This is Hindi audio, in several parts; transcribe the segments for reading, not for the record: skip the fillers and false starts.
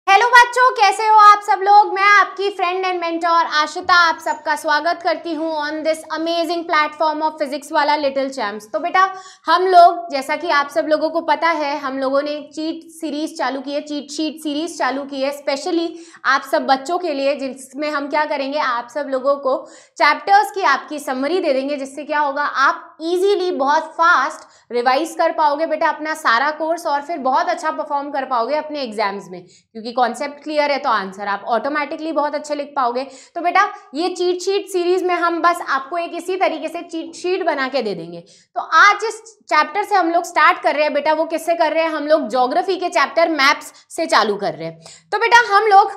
हेलो बच्चों, कैसे हो आप सब लोग। मैं आपकी फ्रेंड एंड मेंटोर आशिता आप सबका स्वागत करती हूँ on this amazing platform of physics वाला लिटिल चैम्प्स। तो बेटा हम लोग, जैसा कि आप सब लोगों को पता है, हम लोगों ने चीट सीरीज चालू की है, चीट शीट सीरीज चालू की है स्पेशली आप सब बच्चों के लिए, जिसमें हम क्या करेंगे, आप सब लोगों को चैप्टर्स की आपकी समरी दे देंगे, जिससे क्या होगा, आप इजीली बहुत फास्ट रिवाइज कर पाओगे बेटा अपना सारा कोर्स और फिर बहुत अच्छा परफॉर्म कर पाओगे अपने एग्जाम्स में, क्योंकि कॉन्सेप्ट क्लियर है तो आंसर आप ऑटोमेटिकली बहुत अच्छे लिख पाओगे। तो बेटा ये चीट शीट सीरीज में हम बस आपको एक इसी तरीके से चीट शीट बना के दे देंगे। तो आज इस चैप्टर से हम लोग स्टार्ट कर रहे हैं बेटा, वो किससे कर रहे हैं, हम लोग ज्योग्राफी के चैप्टर मैप्स से चालू कर रहे हैं। तो बेटा हम लोग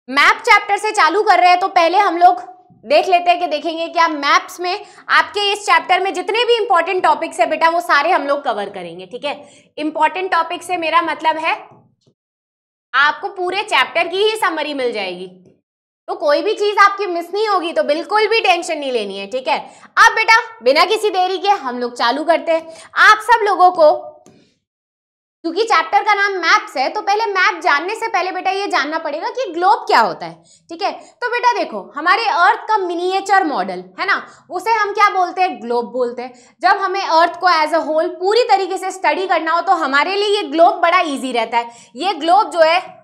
मैप चैप्टर से चालू कर रहे हैं, तो पहले हम लोग देख लेते हैं कि देखेंगे क्या मैप्स में आपके इस चैप्टर में जितने भी इंपॉर्टेंट टॉपिक्स है बेटा वो सारे हम लोग कवर करेंगे। ठीक है, इंपॉर्टेंट टॉपिक से मेरा मतलब है आपको पूरे चैप्टर की ही समरी मिल जाएगी, तो कोई भी चीज आपकी मिस नहीं होगी, तो बिल्कुल भी टेंशन नहीं लेनी है। ठीक है, अब बेटा बिना किसी देरी के हम लोग चालू करते हैं। आप सब लोगों को, क्योंकि चैप्टर का नाम मैप्स है, तो पहले मैप जानने से पहले बेटा ये जानना पड़ेगा कि ग्लोब क्या होता है। ठीक है, तो बेटा देखो हमारे अर्थ का मिनिएचर मॉडल है ना, उसे हम क्या बोलते हैं, ग्लोब बोलते हैं। जब हमें अर्थ को एज अ होल पूरी तरीके से स्टडी करना हो तो हमारे लिए ये ग्लोब बड़ा इजी रहता है। ये ग्लोब जो है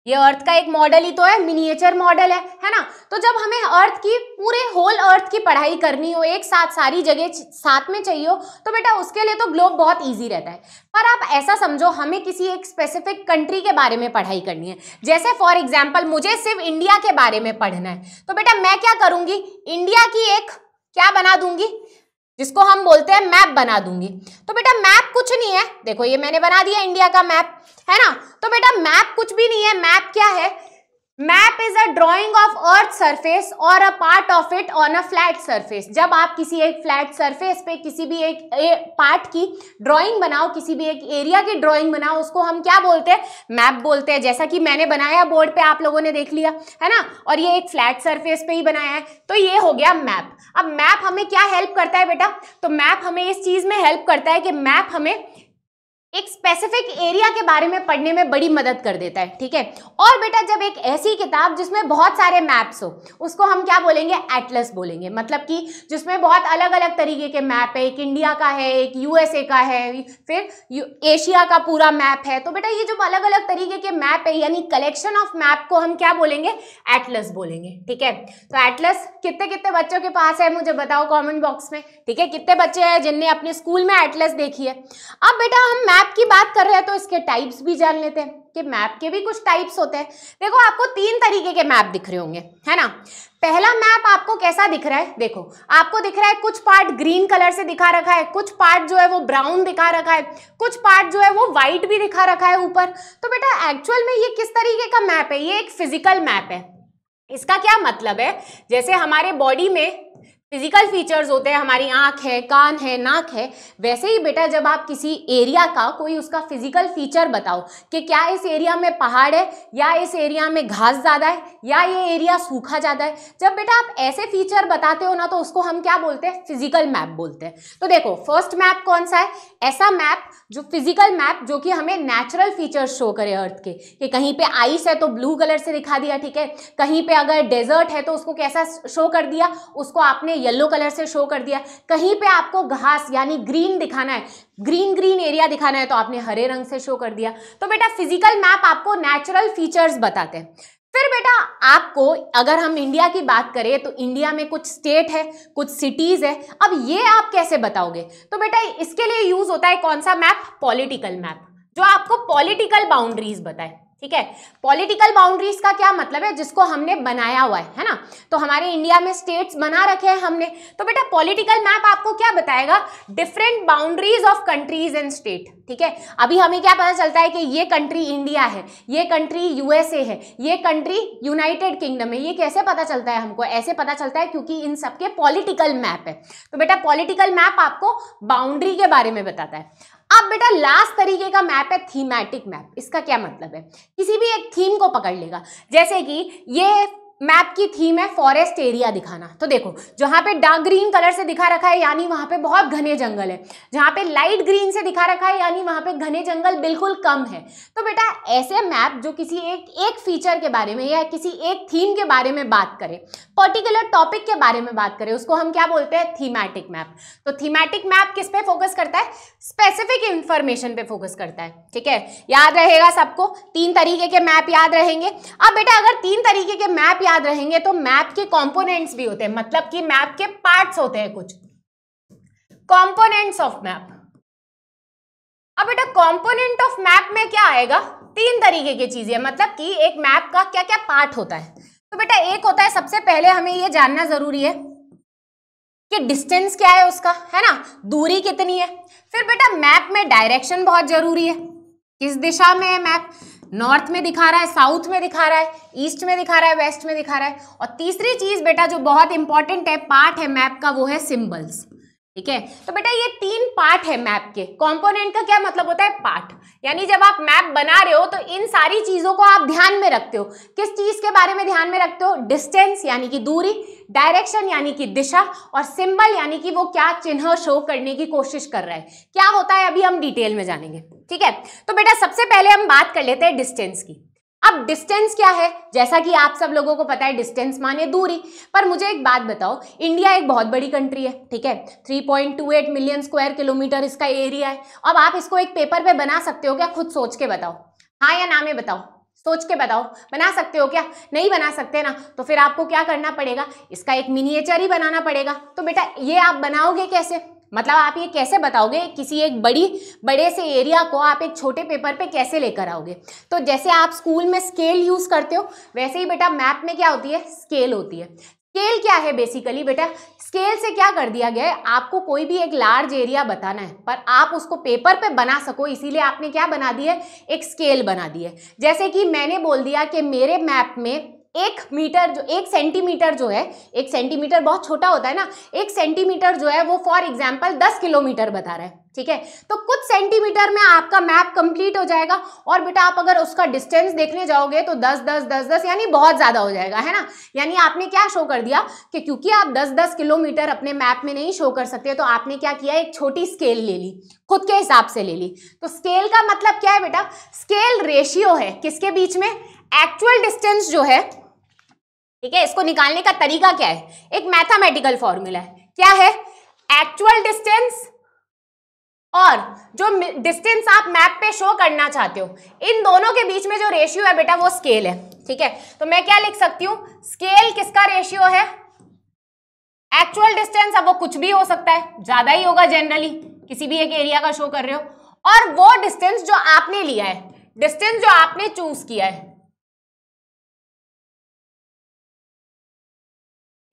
ये अर्थ का एक मॉडल ही तो है, मिनिएचर मॉडल है ना। तो जब हमें अर्थ की पूरे होल अर्थ की पढ़ाई करनी हो, एक साथ सारी जगह साथ में चाहिए हो, तो बेटा उसके लिए तो ग्लोब बहुत इजी रहता है। पर आप ऐसा समझो हमें किसी एक स्पेसिफिक कंट्री के बारे में पढ़ाई करनी है, जैसे फॉर एग्जाम्पल मुझे सिर्फ इंडिया के बारे में पढ़ना है, तो बेटा मैं क्या करूंगी, इंडिया की एक क्या बना दूंगी, जिसको हम बोलते हैं मैप बना दूंगी। तो बेटा मैप कुछ नहीं है, देखो ये मैंने बना दिया इंडिया का मैप, है ना। तो बेटा मैप कुछ भी नहीं है, मैप क्या है, map is a drawing of earth surface और a part of it on a flat surface. जब आप किसी एक फ्लैट सरफेस पे किसी भी एक पार्ट की ड्राइंग बनाओ, किसी भी एक एरिया की ड्राइंग बनाओ, उसको हम क्या बोलते हैं, मैप बोलते हैं। जैसा कि मैंने बनाया बोर्ड पे, आप लोगों ने देख लिया है ना, और ये एक फ्लैट सरफेस पे ही बनाया है, तो ये हो गया मैप। अब मैप हमें क्या हेल्प करता है बेटा, तो मैप हमें इस चीज में हेल्प करता है कि मैप हमें एक स्पेसिफिक एरिया के बारे में पढ़ने में बड़ी मदद कर देता है। ठीक है, और बेटा जब एक ऐसी किताब जिसमें बहुत सारे मैप्स हो, उसको हम क्या बोलेंगे, एटलस बोलेंगे। मतलब कि जिसमें बहुत अलग अलग तरीके के मैप है, एक इंडिया का है, एक यूएसए का है, फिर एशिया का पूरा मैप है। तो बेटा ये जो अलग अलग तरीके के मैप है, यानी कलेक्शन ऑफ मैप को हम क्या बोलेंगे, एटलस बोलेंगे। ठीक है, तो एटलस कितने कितने बच्चों के पास है मुझे बताओ कॉमेंट बॉक्स में। ठीक है, कितने बच्चे हैं जिनने अपने स्कूल में एटलस देखी है। अब बेटा हम मैप की बात कर रहे हैं तो इसके टाइप्स भी जान लेते हैं कि मैप के भी कुछ टाइप्स होते हैं। देखो आपको तीन तरीके के मैप दिख रहे होंगे, है ना। पहला मैप आपको कैसा दिख रहा है, देखो आपको दिख रहा है कुछ पार्ट ग्रीन कलर से दिखा रखा है, कुछ पार्ट जो है वो ब्राउन दिखा रखा है, कुछ पार्ट जो है वो व्हाइट भी दिखा रखा है ऊपर। तो बेटा एक्चुअल में ये किस तरीके का मैप है, ये एक फिजिकल मैप है। इसका क्या मतलब है, जैसे हमारे बॉडी में फिजिकल फीचर्स होते हैं, हमारी आंख है, कान है, नाक है, वैसे ही बेटा जब आप किसी एरिया का कोई उसका फिजिकल फीचर बताओ कि क्या इस एरिया में पहाड़ है, या इस एरिया में घास ज़्यादा है, या ये एरिया सूखा ज़्यादा है, जब बेटा आप ऐसे फीचर बताते हो ना, तो उसको हम क्या बोलते हैं, फिजिकल मैप बोलते हैं। तो देखो फर्स्ट मैप कौन सा है, ऐसा मैप जो फिजिकल मैप जो कि हमें नेचुरल फीचर्स शो करे अर्थ के, कि कहीं पे आइस है तो ब्लू कलर से दिखा दिया। ठीक है, कहीं पे अगर डेजर्ट है तो उसको कैसा शो कर दिया, उसको आपने येलो कलर से शो कर दिया। कहीं पे आपको घास यानी ग्रीन दिखाना है, ग्रीन ग्रीन एरिया दिखाना है, तो आपने हरे रंग से शो कर दिया। तो बेटा फिजिकल मैप आपको नेचुरल फीचर्स बताते हैं। फिर बेटा आपको अगर हम इंडिया की बात करें तो इंडिया में कुछ स्टेट है, कुछ सिटीज है। अब ये आप कैसे बताओगे, तो बेटा इसके लिए यूज होता है कौन सा मैप, पॉलिटिकल मैप, जो आपको पॉलिटिकल बाउंड्रीज बताए। ठीक है, पॉलिटिकल बाउंड्रीज का क्या मतलब है, जिसको हमने बनाया हुआ है ना। तो हमारे इंडिया में स्टेट्स बना रखे हैं हमने, तो बेटा पॉलिटिकल मैप आपको क्या बताएगा, different boundaries of countries and state. ठीक है, अभी हमें क्या पता चलता है कि ये कंट्री इंडिया है, ये कंट्री यूएसए है, ये कंट्री यूनाइटेड किंगडम है। ये कैसे पता चलता है हमको, ऐसे पता चलता है क्योंकि इन सबके पॉलिटिकल मैप है। तो बेटा पॉलिटिकल मैप आपको बाउंड्री के बारे में बताता है। अब बेटा लास्ट तरीके का मैप है थीमेटिक मैप। इसका क्या मतलब है, किसी भी एक थीम को पकड़ लेगा, जैसे कि ये मैप की थीम है फॉरेस्ट एरिया दिखाना। तो देखो जहां पे डार्क ग्रीन कलर से दिखा रखा है यानी वहां पे बहुत घने जंगल है, जहां पे लाइट ग्रीन से दिखा रखा है यानी वहां पे घने जंगल बिल्कुल कम है। तो बेटा ऐसे मैप जो किसी एक फीचर के बारे में या किसी एक थीम के बारे में बात करे, पर्टिकुलर टॉपिक के बारे में बात करे, उसको हम क्या बोलते हैं? Thematic map. तो थीमेटिक मैप किस पे फोकस करता है? स्पेसिफिक इंफॉर्मेशन पे फोकस करता है। ठीक है, याद रहेगा सबको, 3 तरीके के मैप याद रहेंगे। अब बेटा अगर 3 तरीके के मैप याद रहेंगे तो मैप के कंपोनेंट्स भी होते हैं, मतलब कि मैप के पार्ट्स होते हैं कुछ, कंपोनेंट्स ऑफ मैप। अब बेटा कंपोनेंट ऑफ मैप में क्या आएगा? 3 तरीके की चीजें, मतलब कि एक मैप का क्या क्या पार्ट होता है। तो बेटा एक होता है, सबसे पहले हमें ये जानना जरूरी है कि डिस्टेंस क्या है उसका, है ना, दूरी कितनी है। फिर बेटा मैप में डायरेक्शन बहुत जरूरी है, किस दिशा में है मैप, नॉर्थ में दिखा रहा है, साउथ में दिखा रहा है, ईस्ट में दिखा रहा है, वेस्ट में दिखा रहा है। और तीसरी चीज बेटा जो बहुत इंपॉर्टेंट है, पार्ट है मैप का, वो है सिंबल्स। ठीक है, तो बेटा ये 3 पार्ट है मैप के। कंपोनेंट का क्या मतलब होता है? पार्ट। यानी जब आप मैप बना रहे हो तो इन सारी चीजों को आप ध्यान में रखते हो। किस चीज के बारे में ध्यान में रखते हो? डिस्टेंस यानी कि दूरी, डायरेक्शन यानी कि दिशा, और सिंबल यानी कि वो क्या चिन्ह शो करने की कोशिश कर रहा है। क्या होता है अभी हम डिटेल में जानेंगे। ठीक है, तो बेटा सबसे पहले हम बात कर लेते हैं डिस्टेंस की। अब डिस्टेंस क्या है? जैसा कि आप सब लोगों को पता है, डिस्टेंस माने दूरी। पर मुझे एक बात बताओ, इंडिया एक बहुत बड़ी कंट्री है, ठीक है, 3.28 मिलियन स्क्वायर किलोमीटर इसका एरिया है। अब आप इसको एक पेपर पे बना सकते हो क्या? खुद सोच के बताओ, हाँ या ना में बताओ, सोच के बताओ, बना सकते हो क्या? नहीं बना सकते ना, तो फिर आपको क्या करना पड़ेगा? इसका एक मिनिएचर ही बनाना पड़ेगा। तो बेटा ये आप बनाओगे कैसे? मतलब आप ये कैसे बताओगे किसी एक बड़े से एरिया को आप एक छोटे पेपर पे कैसे लेकर आओगे? तो जैसे आप स्कूल में स्केल यूज करते हो, वैसे ही बेटा मैप में क्या होती है? स्केल होती है। स्केल क्या है? बेसिकली बेटा स्केल से क्या कर दिया गया है, आपको कोई भी एक लार्ज एरिया बताना है पर आप उसको पेपर पे बना सको, इसीलिए आपने क्या बना दी है? एक स्केल बना दी है। जैसे कि मैंने बोल दिया कि मेरे मैप में 1 सेंटीमीटर जो है, 1 सेंटीमीटर बहुत छोटा होता है ना, 1 सेंटीमीटर जो है वो फॉर एग्जाम्पल 10 किलोमीटर बता रहा है। ठीक है, तो कुछ सेंटीमीटर में आपका मैप कंप्लीट हो जाएगा। और बेटा आप अगर उसका डिस्टेंस देखने जाओगे तो 10 10 10 10 यानी बहुत ज्यादा हो जाएगा, है ना। यानी आपने क्या शो कर दिया कि क्योंकि आप 10 10 किलोमीटर अपने मैप में नहीं शो कर सकते, तो आपने क्या किया? एक छोटी स्केल ले ली, खुद के हिसाब से ले ली। तो स्केल का मतलब क्या है बेटा? स्केल रेशियो है किसके बीच में? एक्चुअल डिस्टेंस जो है, ठीक है, इसको निकालने का तरीका क्या है? एक मैथमेटिकल फॉर्मूला है। क्या है? एक्चुअल डिस्टेंस और जो डिस्टेंस आप मैप पे शो करना चाहते हो, इन दोनों के बीच में जो रेशियो है बेटा वो स्केल है। ठीक है, तो मैं क्या लिख सकती हूं? स्केल किसका रेशियो है? Actual distance. अब वो कुछ भी हो सकता है, ज्यादा ही होगा जनरली, किसी भी एक एरिया का शो कर रहे हो, और वो डिस्टेंस जो आपने लिया है, डिस्टेंस जो आपने चूज किया है।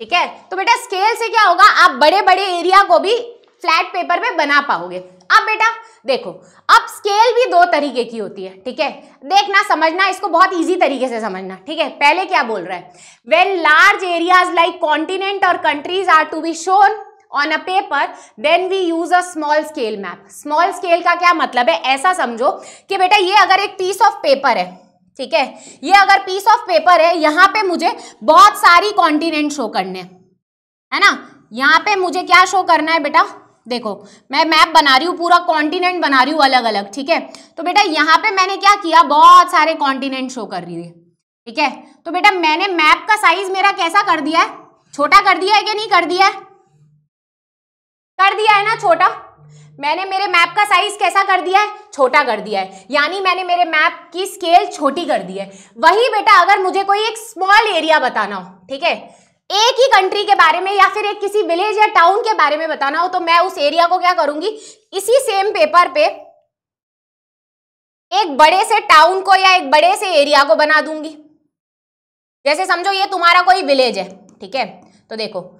ठीक है, तो बेटा स्केल से क्या होगा? आप बड़े बड़े एरिया को भी फ्लैट पेपर पे बना पाओगे। अब बेटा देखो, अब स्केल भी 2 तरीके की होती है। ठीक है, देखना समझना, इसको बहुत इजी तरीके से समझना। ठीक है, पहले क्या बोल रहा है? When large areas like continent और countries are to be shown on a paper then we use a small scale map. Small scale का क्या मतलब है? ऐसा समझो कि बेटा ये अगर एक पीस ऑफ पेपर है, ठीक है, ये अगर पीस ऑफ पेपर है, यहां पे मुझे बहुत सारी कॉन्टिनेंट शो करने, है ना। यहां पे मुझे क्या शो करना है बेटा? देखो मैं मैप बना रही हूँ, पूरा कॉन्टिनेंट बना रही हूँ अलग अलग। ठीक है, तो बेटा यहाँ पे मैंने क्या किया? बहुत सारे कॉन्टिनेंट शो कर रही है। ठीक है, तो बेटा मैंने मैप का साइज मेरा कैसा कर दिया है? छोटा कर दिया है कि नहीं कर दिया है? कर दिया है ना छोटा। मैंने मेरे मैप का साइज कैसा कर दिया है? छोटा कर दिया है, यानी मैंने मेरे मैप की स्केल छोटी कर दी है। वही बेटा अगर मुझे कोई एक स्मॉल एरिया बताना हो, ठीक है, एक ही कंट्री के बारे में या फिर एक किसी विलेज या टाउन के बारे में बताना हो, तो मैं उस एरिया को क्या करूंगी? इसी सेम पेपर पे एक बड़े से टाउन को या एक बड़े से एरिया को बना दूंगी। जैसे समझो ये तुम्हारा कोई विलेज है, ठीक है, तो देखो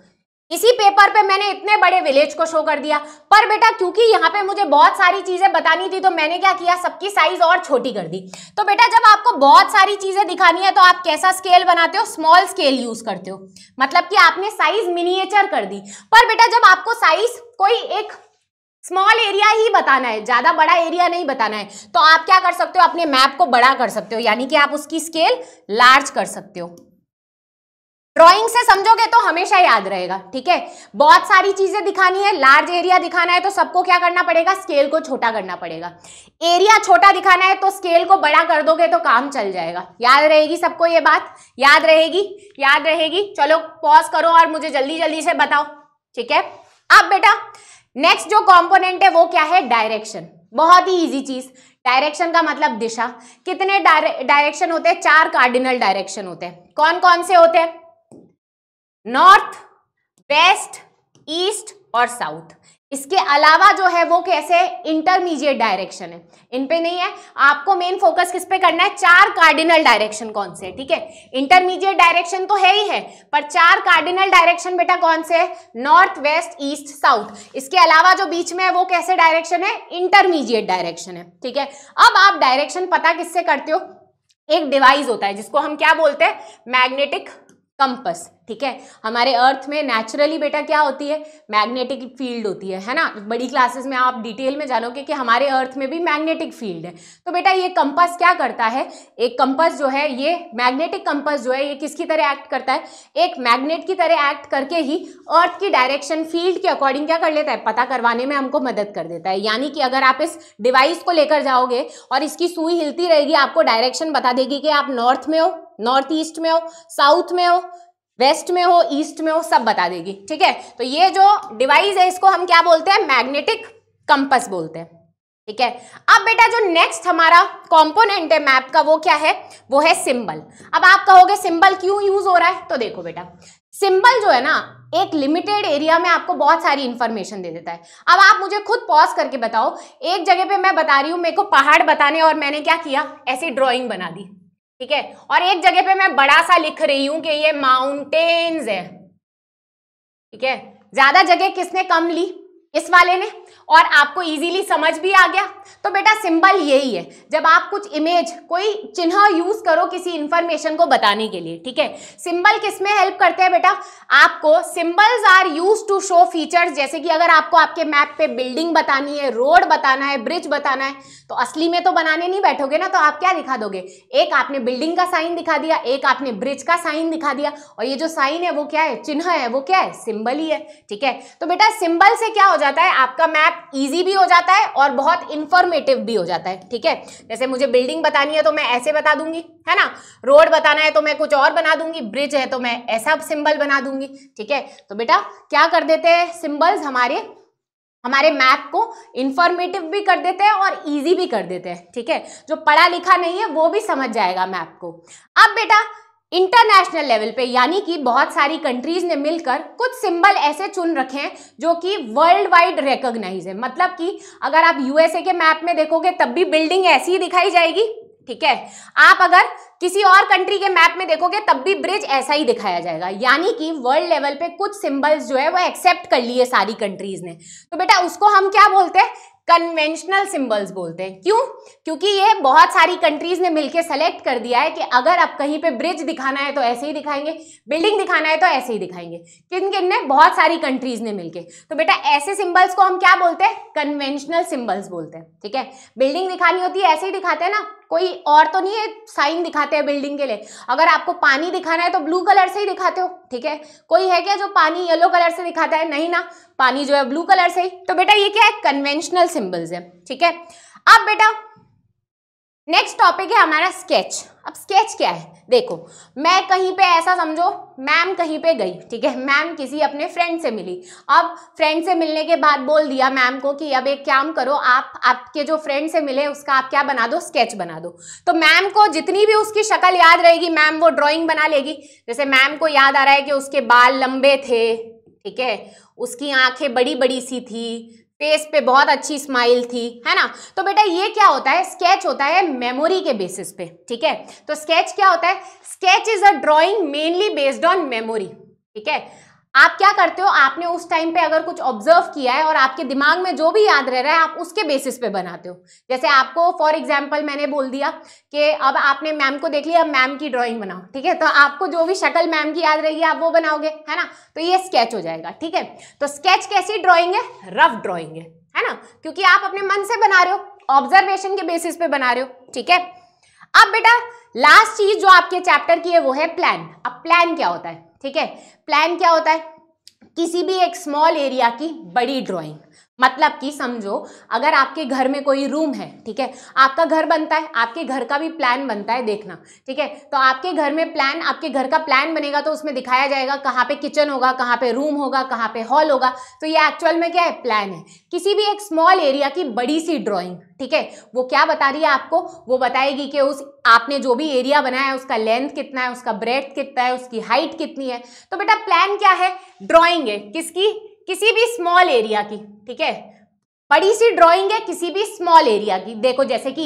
इसी पेपर पे मैंने इतने बड़े विलेज को शो कर दिया। पर बेटा क्योंकि यहाँ पे मुझे बहुत सारी चीजें बतानी थी, तो मैंने क्या किया? सबकी साइज और छोटी कर दी। तो बेटा जब आपको बहुत सारी चीजें दिखानी है तो आप कैसा स्केल बनाते हो? स्मॉल स्केल यूज करते हो, मतलब कि आपने साइज मिनिएचर कर दी। पर बेटा जब आपको साइज कोई एक स्मॉल एरिया ही बताना है, ज्यादा बड़ा एरिया नहीं बताना है, तो आप क्या कर सकते हो? अपने मैप को बड़ा कर सकते हो, यानी कि आप उसकी स्केल लार्ज कर सकते हो। ड्राइंग से समझोगे तो हमेशा याद रहेगा, ठीक है। बहुत सारी चीजें दिखानी है, लार्ज एरिया दिखाना है तो सबको क्या करना पड़ेगा, स्केल को छोटा करना पड़ेगा। एरिया छोटा दिखाना है तो स्केल को बड़ा कर दोगे तो काम चल जाएगा। याद रहेगी सबको ये बात, याद रहेगी, याद रहेगी। चलो पॉज करो और मुझे जल्दी जल्दी से बताओ, ठीक है। अब बेटा नेक्स्ट जो कंपोनेंट है वो क्या है, डायरेक्शन। बहुत ही इजी चीज, डायरेक्शन का मतलब दिशा। कितने डायरेक्शन होते हैं, 4 कार्डिनल डायरेक्शन होते हैं। कौन कौन से होते हैं, नॉर्थ, वेस्ट, ईस्ट और साउथ। इसके अलावा जो है वो कैसे, इंटरमीडिएट डायरेक्शन है, इन पे नहीं है। आपको मेन फोकस किस पे करना है, 4 कार्डिनल डायरेक्शन कौन से है, ठीक है। इंटरमीडिएट डायरेक्शन तो है ही है, पर 4 कार्डिनल डायरेक्शन बेटा कौन से है, नॉर्थ, वेस्ट, ईस्ट, साउथ। इसके अलावा जो बीच में है वो कैसे डायरेक्शन है, इंटरमीडिएट डायरेक्शन है, ठीक है। अब आप डायरेक्शन पता किससे करते हो, एक डिवाइस होता है जिसको हम क्या बोलते हैं, मैग्नेटिक कंपस, ठीक है। हमारे अर्थ में नेचुरली बेटा क्या होती है, मैग्नेटिक फील्ड होती है ना। बड़ी क्लासेस में आप डिटेल में जानोगे कि हमारे अर्थ में भी मैग्नेटिक फील्ड है। तो बेटा ये कंपस क्या करता है, एक कंपस जो है, ये मैग्नेटिक कंपस जो है, ये किसकी तरह एक्ट करता है, एक मैग्नेट की तरह एक्ट करके ही अर्थ की डायरेक्शन फील्ड के अकॉर्डिंग क्या कर लेता है, पता करवाने में हमको मदद कर देता है। यानी कि अगर आप इस डिवाइस को लेकर जाओगे और इसकी सुई हिलती रहेगी, आपको डायरेक्शन बता देगी कि आप नॉर्थ में हो, नॉर्थ ईस्ट में हो, साउथ में हो, वेस्ट में हो, ईस्ट में हो, सब बता देगी, ठीक है। तो ये जो डिवाइस है इसको हम क्या बोलते हैं, मैग्नेटिक कंपस बोलते हैं, ठीक है। अब बेटा जो नेक्स्ट हमारा कंपोनेंट है मैप का वो क्या है, वो है सिंबल। अब आप कहोगे सिंबल क्यों यूज हो रहा है, तो देखो बेटा सिंबल जो है ना, एक लिमिटेड एरिया में आपको बहुत सारी इंफॉर्मेशन दे देता है। अब आप मुझे खुद पॉज करके बताओ, एक जगह पे मैं बता रही हूं, मेरे को पहाड़ बताने और मैंने क्या किया, ऐसी ड्रॉइंग बना दी, ठीक है। और एक जगह पे मैं बड़ा सा लिख रही हूं कि ये माउंटेन्स है, ठीक है। ज्यादा जगह किसने कम ली, इस वाले ने, और आपको इजीली समझ भी आ गया। तो बेटा सिंबल यही है, जब आप कुछ इमेज, कोई चिन्ह यूज करो किसी इंफॉर्मेशन को बताने के लिए, ठीक है। सिंबल किसमें हेल्प करते हैं बेटा, आपको symbols are used to show features. जैसे कि अगर आपको आपके मैप पे बिल्डिंग बतानी है, रोड बताना है, ब्रिज बताना है, तो असली में तो बनाने नहीं बैठोगे ना, तो आप क्या दिखा दोगे, एक आपने बिल्डिंग का साइन दिखा दिया, एक आपने ब्रिज का साइन दिखा दिया, और ये जो साइन है वो क्या है, चिन्ह है, वो क्या है, सिंबल ही है, ठीक है। तो बेटा सिंबल से क्या हो जाता है, आपका मैप इजी भी हो जाता है और बहुत इंफॉर्मेटिव भी हो जाता है, ठीक है। जैसे मुझे बिल्डिंग बतानी है तो मैं ऐसे बता दूंगी, है ना, रोड बताना है तो मैं कुछ और बना दूंगी, ब्रिज है तो मैं ऐसा सिंबल बना दूंगी, ठीक है। तो बेटा क्या कर देते हैं सिंबल्स, हमारे मैप को इंफॉर्मेटिव भी कर देते हैं और इजी भी कर देते हैं, ठीक है। जो पढ़ा लिखा नहीं है वो भी समझ जाएगा मैप को। अब बेटा इंटरनेशनल लेवल पे, यानी कि बहुत सारी कंट्रीज ने मिलकर कुछ सिंबल ऐसे चुन रखे हैं जो कि वर्ल्ड वाइड रिकॉग्नाइज है। मतलब कि अगर आप यूएसए के मैप में देखोगे तब भी बिल्डिंग ऐसी ही दिखाई जाएगी, ठीक है। आप अगर किसी और कंट्री के मैप में देखोगे तब भी ब्रिज ऐसा ही दिखाया जाएगा। यानी कि वर्ल्ड लेवल पे कुछ सिंबल्स जो है वो एक्सेप्ट कर लिए सारी कंट्रीज ने। तो बेटा उसको हम क्या बोलते हैं, कन्वेंशनल सिंबल्स बोलते हैं। क्यों, क्योंकि ये बहुत सारी कंट्रीज ने मिलकर सेलेक्ट कर दिया है कि अगर आप कहीं पे ब्रिज दिखाना है तो ऐसे ही दिखाएंगे, बिल्डिंग दिखाना है तो ऐसे ही दिखाएंगे। किन किन ने, बहुत सारी कंट्रीज ने मिलके। तो बेटा ऐसे सिंबल्स को हम क्या बोलते हैं, कन्वेंशनल सिंबल्स बोलते हैं, ठीक है। बिल्डिंग दिखानी होती है ऐसे ही दिखाते हैं ना, कोई और तो नहीं है साइन दिखाते हैं बिल्डिंग के लिए। अगर आपको पानी दिखाना है तो ब्लू कलर से ही दिखाते हो, ठीक है। कोई है क्या जो पानी येलो कलर से दिखाता है, नहीं ना, पानी जो है ब्लू कलर से ही। तो बेटा ये क्या है, कन्वेंशनल सिंबल्स है, ठीक है। अब बेटा नेक्स्ट टॉपिक है हमारा स्केच। अब स्केच क्या है, देखो मैं कहीं पे ऐसा समझो, मैम कहीं पे गई, ठीक है, मैम किसी अपने फ्रेंड से मिली। अब फ्रेंड से मिलने के बाद बोल दिया मैम को कि अब एक काम करो, आप आपके जो फ्रेंड से मिले उसका आप क्या बना दो, स्केच बना दो। तो मैम को जितनी भी उसकी शक्ल याद रहेगी मैम वो ड्राइंग बना लेगी। जैसे मैम को याद आ रहा है कि उसके बाल लंबे थे, ठीक है, उसकी आंखें बड़ी बड़ी सी थी, फेस पे बहुत अच्छी स्माइल थी, है ना। तो बेटा ये क्या होता है, स्केच होता है मेमोरी के बेसिस पे, ठीक है। तो स्केच क्या होता है, sketch is a drawing mainly based on memory, ठीक है। आप क्या करते हो, आपने उस टाइम पे अगर कुछ ऑब्जर्व किया है और आपके दिमाग में जो भी याद रह रहा है आप उसके बेसिस पे बनाते हो। जैसे आपको फॉर एग्जांपल मैंने बोल दिया कि अब आपने मैम को देख लिया, अब मैम की ड्राइंग बनाओ, ठीक है। तो आपको जो भी शक्ल मैम की याद रहेगी आप वो बनाओगे, है ना। तो ये स्केच हो जाएगा, ठीक है। तो स्केच कैसी ड्राइंग है, रफ ड्राइंग है ना, क्योंकि आप अपने मन से बना रहे हो, ऑब्जर्वेशन के बेसिस पे बना रहे हो, ठीक है। अब बेटा लास्ट चीज जो आपके चैप्टर की है वो है प्लान। अब प्लान क्या होता है, ठीक है। प्लान क्या होता है? किसी भी एक स्मॉल एरिया की बड़ी ड्राइंग। मतलब कि समझो अगर आपके घर में कोई रूम है, ठीक है, आपका घर बनता है, आपके घर का भी प्लान बनता है, देखना, ठीक है। तो आपके घर में प्लान, आपके घर का प्लान बनेगा तो उसमें दिखाया जाएगा कहाँ पे किचन होगा, कहाँ पे रूम होगा, कहाँ पे हॉल होगा। तो ये एक्चुअल में क्या है? प्लान है। किसी भी एक स्मॉल एरिया की बड़ी सी ड्राइंग, ठीक है, वो क्या बता रही है आपको? वो बताएगी कि उस आपने जो भी एरिया बनाया है उसका लेंथ कितना है, उसका ब्रेड्थ कितना है, उसकी हाइट कितनी है। तो बेटा प्लान क्या है? ड्राइंग है। किसकी? किसी भी स्मॉल एरिया की, ठीक है, बड़ी सी ड्राइंग है किसी भी स्मॉल एरिया की। देखो जैसे कि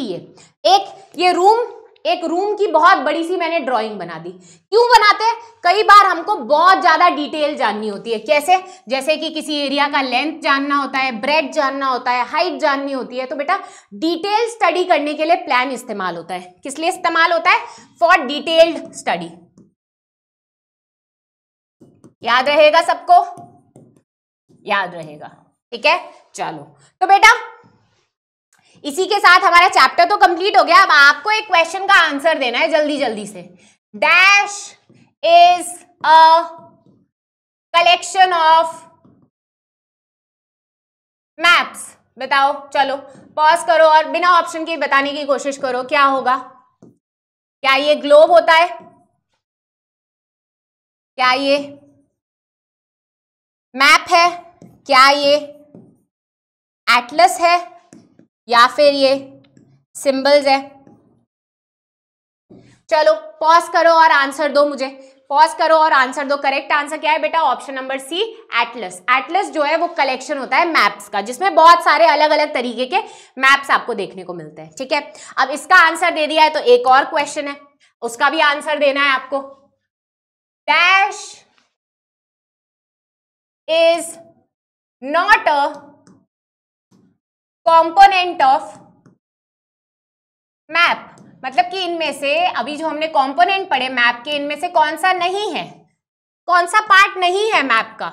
ये रूम, एक रूम की बहुत बड़ी सी मैंने ड्राइंग बना दी। क्यों बनाते हैं? कई बार हमको बहुत ज्यादा डिटेल जाननी होती है। कैसे? जैसे कि किसी एरिया का लेंथ जानना होता है, ब्रेड्थ जानना होता है, हाइट जाननी होती है। तो बेटा डिटेल स्टडी करने के लिए प्लान इस्तेमाल होता है। किस लिए इस्तेमाल होता है? For detailed study. याद रहेगा सबको? याद रहेगा, ठीक है। चलो तो बेटा इसी के साथ हमारा चैप्टर तो कंप्लीट हो गया। अब आपको एक क्वेश्चन का आंसर देना है जल्दी जल्दी से। Dash is a collection of maps. बताओ, चलो पॉज करो और बिना ऑप्शन के बताने की कोशिश करो क्या होगा। क्या ये ग्लोब होता है? क्या ये मैप है? क्या ये एटलस है? या फिर ये सिंबल्स है? चलो पॉज करो और आंसर दो मुझे। पॉज करो और आंसर दो। करेक्ट आंसर क्या है बेटा? Option number C, atlas. Atlas जो है वो कलेक्शन होता है मैप्स का, जिसमें बहुत सारे अलग अलग तरीके के मैप्स आपको देखने को मिलते हैं, ठीक है। अब इसका आंसर दे दिया है तो एक और क्वेश्चन है, उसका भी आंसर देना है आपको। Dash is not a component of map. मतलब कि इनमें से अभी जो हमने कंपोनेंट पढ़े मैप के, इनमें से कौन सा नहीं है, कौन सा पार्ट नहीं है मैप का?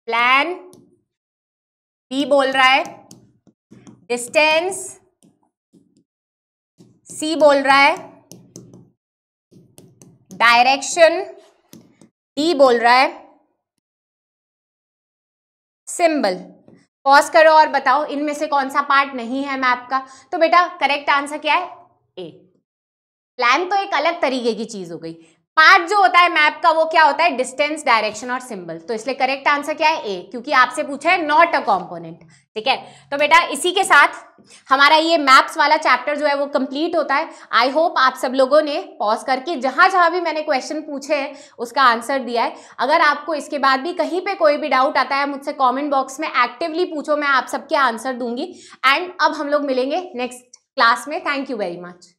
प्लान बी बोल रहा है, डिस्टेंस सी बोल रहा है, डायरेक्शन डी बोल रहा है, सिंबल। पॉज करो और बताओ इनमें से कौन सा पार्ट नहीं है मैप का। तो बेटा करेक्ट आंसर क्या है? ए। प्लान तो एक अलग तरीके की चीज हो गई, पार्ट जो होता है मैप का वो क्या होता है? डिस्टेंस, डायरेक्शन और सिंबल। तो इसलिए करेक्ट आंसर क्या है? ए, क्योंकि आपसे पूछा है नॉट अ कंपोनेंट, ठीक है। तो बेटा इसी के साथ हमारा ये मैप्स वाला चैप्टर जो है वो कंप्लीट होता है। आई होप आप सब लोगों ने पॉज करके जहां जहां भी मैंने क्वेश्चन पूछे हैं उसका आंसर दिया है। अगर आपको इसके बाद भी कहीं पे कोई भी डाउट आता है मुझसे कॉमेंट बॉक्स में एक्टिवली पूछो, मैं आप सबके आंसर दूंगी। एंड अब हम लोग मिलेंगे नेक्स्ट क्लास में। Thank you very much.